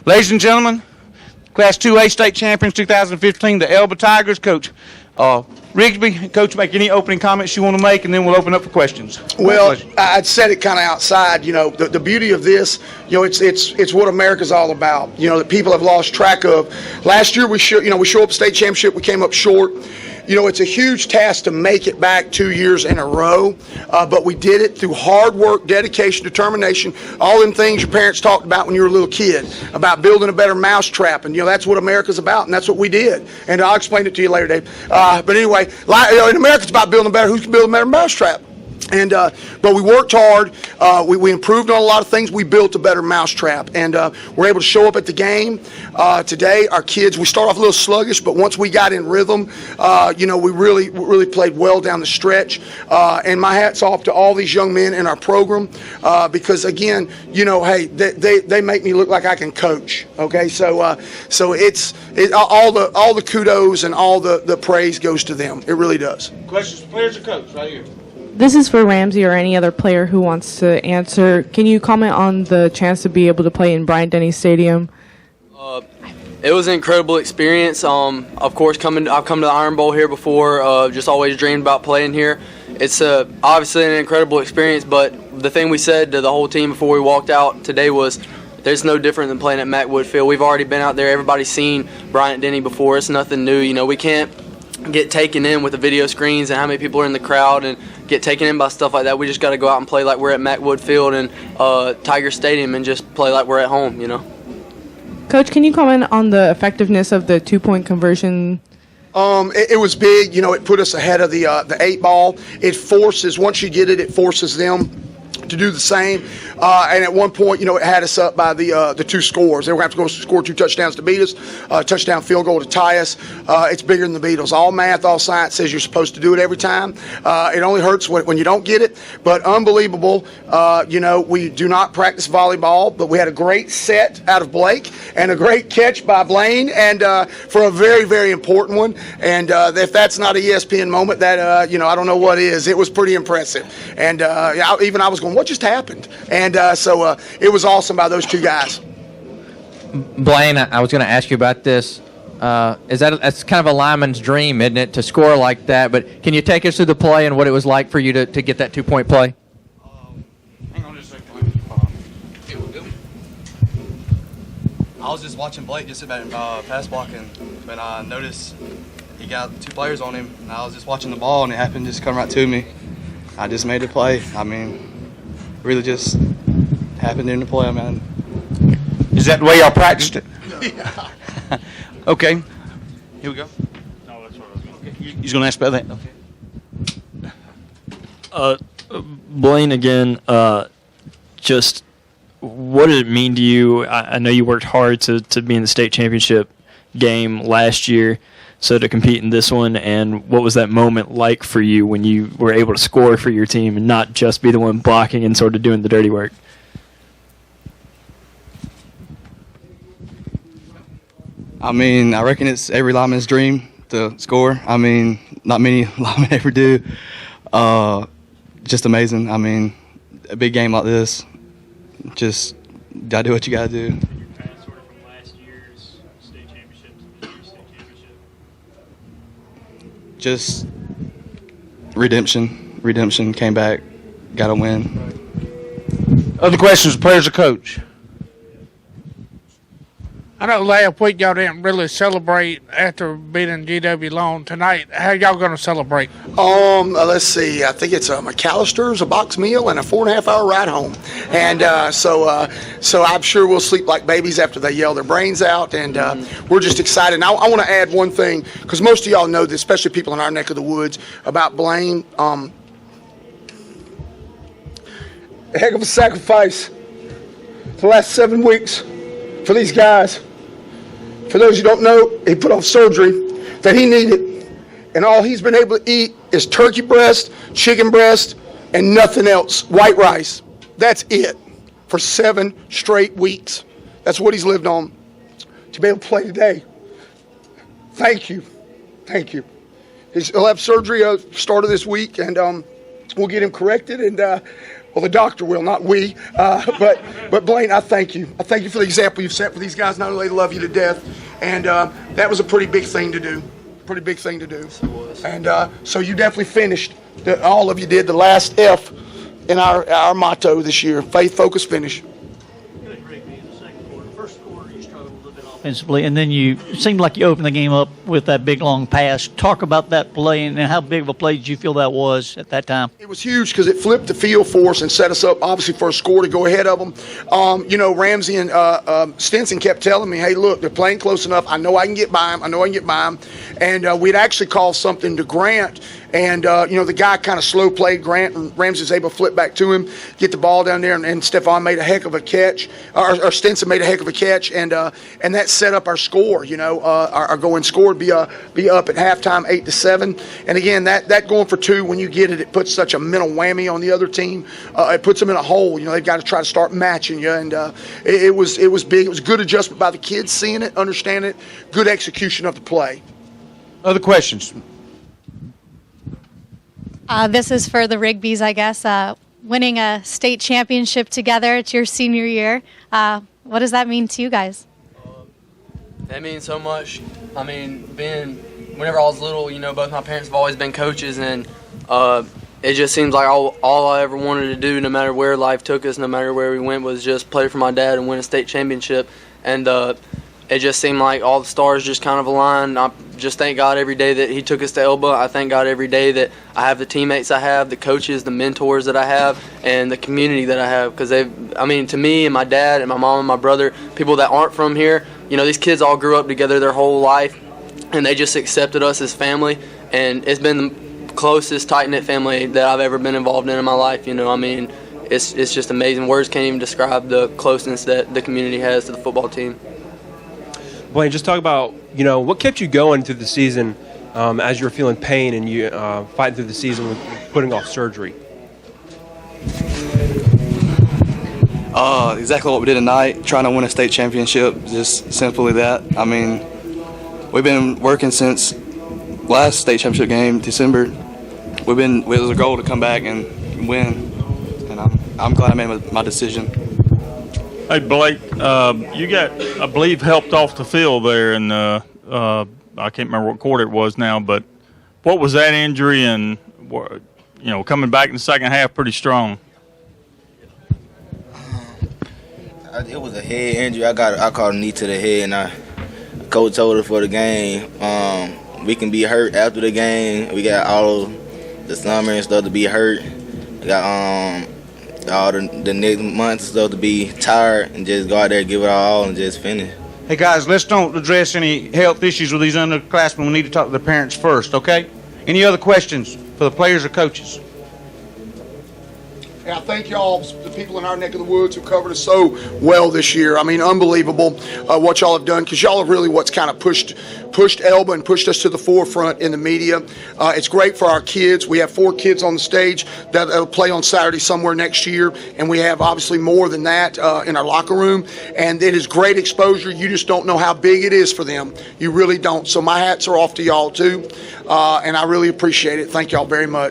Ladies and gentlemen, Class 2A state champions 2015, the Elba Tigers. Coach Rigsby, Coach, make any opening comments you want to make, and then we'll open up for questions. Well, I'd said it kind of outside. You know, the beauty of this, you know, it's what America's all about. You know, that people have lost track of. Last year we show up state championship, we came up short. You know, it's a huge task to make it back 2 years in a row, but we did it through hard work, dedication, determination, all them things your parents talked about when you were a little kid, about building a better mousetrap, and, you know, that's what America's about, and that's what we did. And I'll explain it to you later, Dave. But anyway, in America, it's about building a better, who can build a better mousetrap. And but we worked hard. We improved on a lot of things. We built a better mousetrap, and we're able to show up at the game today. Our kids, we start off a little sluggish, but once we got in rhythm, you know, we really played well down the stretch. And my hat's off to all these young men in our program because, again, you know, hey, they make me look like I can coach. Okay, so it's all the kudos and all the praise goes to them. It really does. Questions for players or coach right here. This is for Ramsey or any other player who wants to answer. Can you comment on the chance to be able to play in Bryant-Denny Stadium? It was an incredible experience. Of course, I've come to the Iron Bowl here before. Just always dreamed about playing here. It's obviously an incredible experience, but the thing we said to the whole team before we walked out today was there's no different than playing at Macwood Field. We've already been out there. Everybody's seen Bryant-Denny before. It's nothing new. You know, we can't get taken in with the video screens and how many people are in the crowd and get taken in by stuff like that. We just got to go out and play like we're at Macwood Field and Tiger Stadium and just play like we're at home, you know. Coach, can you comment on the effectiveness of the two-point conversion? It was big. You know, it put us ahead of the 8 ball. It forces, once you get it, it forces them to do the same. And at one point, you know, it had us up by the 2 scores. They were going to have to go score 2 touchdowns to beat us, touchdown field goal to tie us. It's bigger than the Beatles. All math, all science says you're supposed to do it every time. It only hurts when you don't get it, but unbelievable. You know, we do not practice volleyball, but we had a great set out of Blake and a great catch by Blaine, and for a very, very important one. And if that's not an ESPN moment, that, you know, I don't know what is. It was pretty impressive. And even I was going, what just happened? And so it was awesome by those 2 guys. Blaine, I was going to ask you about this. That's kind of a lineman's dream, isn't it, to score like that? But can you take us through the play and what it was like for you to get that 2-point play? Hang on just a second. I was just watching Blake just about pass blocking when I noticed he got 2 players on him. And I was just watching the ball, and it happened to just come right to me. I just made the play. I mean, really just happened during the play, man. Is that the way y'all practiced it? Yeah. Okay. Here we go. No, that's what I was going to. Okay. He's going to ask about that. Okay. Blaine, again, just what did it mean to you? I know you worked hard to be in the state championship game last year, so to compete in this one, and what was that moment like for you when you were able to score for your team and not just be the one blocking and sort of doing the dirty work? I mean, I reckon it's every lineman's dream to score. I mean, not many linemen ever do. Just amazing. I mean, a big game like this, just gotta do what you gotta do. Your pass sort of from last year's state championship to this year's state championship? Just redemption, came back, got a win. Other questions, players or coach? I know last week y'all didn't really celebrate after beating GW Long. Tonight, how y'all going to celebrate? Let's see. I think it's a McAllister's, a box meal, and a 4.5-hour ride home. And so I'm sure we'll sleep like babies after they yell their brains out. And we're just excited. Now, I want to add one thing, because most of y'all know this, especially people in our neck of the woods, about Blaine. A heck of a sacrifice the last 7 weeks for these guys. For those who don't know, he put off surgery that he needed, and all he's been able to eat is turkey breast, chicken breast, and nothing else, white rice. That's it for 7 straight weeks. That's what he's lived on. To be able to play today, thank you. He'll have surgery start of this week, and we'll get him corrected. And Well, the doctor will, not we. But Blaine, I thank you. I thank you for the example you've set for these guys. Not only they love you to death, and that was a pretty big thing to do. Pretty big thing to do. And so you definitely finished. All of you did the last F in our motto this year: faith, focus, finish. Offensively, and then it seemed like you opened the game up with that big long pass. Talk about that play and how big of a play did you feel that was at that time? It was huge because it flipped the field for us and set us up, obviously, for a score to go ahead of them. Ramsey and Stinson kept telling me, hey, look, they're playing close enough. I know I can get by them. And we'd actually called something to Grant. And, the guy kind of slow played Grant, and Ramsey was able to flip back to him, get the ball down there, and Stephon made a heck of a catch, or Stinson made a heck of a catch, and that set up our score. Our going score would be up at halftime 8-7. And again, that going for two, when you get it, it puts such a mental whammy on the other team. It puts them in a hole. They've got to try to start matching you, and it was big. It was good adjustment by the kids, seeing it, understanding it, good execution of the play. Other questions? This is for the Rigby's, I guess. Winning a state championship together, it's your senior year. What does that mean to you guys? That means so much. I mean, whenever I was little, both my parents have always been coaches, and it just seems like all I ever wanted to do, no matter where life took us, no matter where we went, was just play for my dad and win a state championship. And it just seemed like all the stars just kind of aligned. I just thank God every day that he took us to Elba. I thank God every day that I have the teammates I have, the coaches, the mentors that I have, and the community that I have. Because to me and my dad and my mom and my brother, people that aren't from here, these kids all grew up together their whole life, and they just accepted us as family. And it's been the closest, tight-knit family that I've ever been involved in my life. It's just amazing. Words can't even describe the closeness that the community has to the football team. Blaine, just talk about, what kept you going through the season as you were feeling pain and you fighting through the season with putting off surgery? Exactly what we did tonight, trying to win a state championship, just simply that. I mean, we've been working since last state championship game, December. It was a goal to come back and win, and I'm glad I made my decision. Hey, Blake, you got, I believe, helped off the field there, and I can't remember what quarter it was now, but what was that injury, and, coming back in the second half pretty strong? It was a head injury. I caught a knee to the head, and coach told us for the game, we can be hurt after the game. We got all the summer and stuff to be hurt. We got all the next month and stuff to be tired and just go out there, give it all, and just finish. Hey, guys, let's don't address any health issues with these underclassmen. We need to talk to the parents first, okay? Any other questions for the players or coaches? And I thank y'all, the people in our neck of the woods who covered us so well this year. I mean, unbelievable what y'all have done, because y'all have really what's kind of pushed Elba and pushed us to the forefront in the media. It's great for our kids. We have 4 kids on the stage that'll play on Saturday somewhere next year, and we have obviously more than that in our locker room. And it is great exposure. You just don't know how big it is for them. You really don't. So my hats are off to y'all too, and I really appreciate it. Thank y'all very much.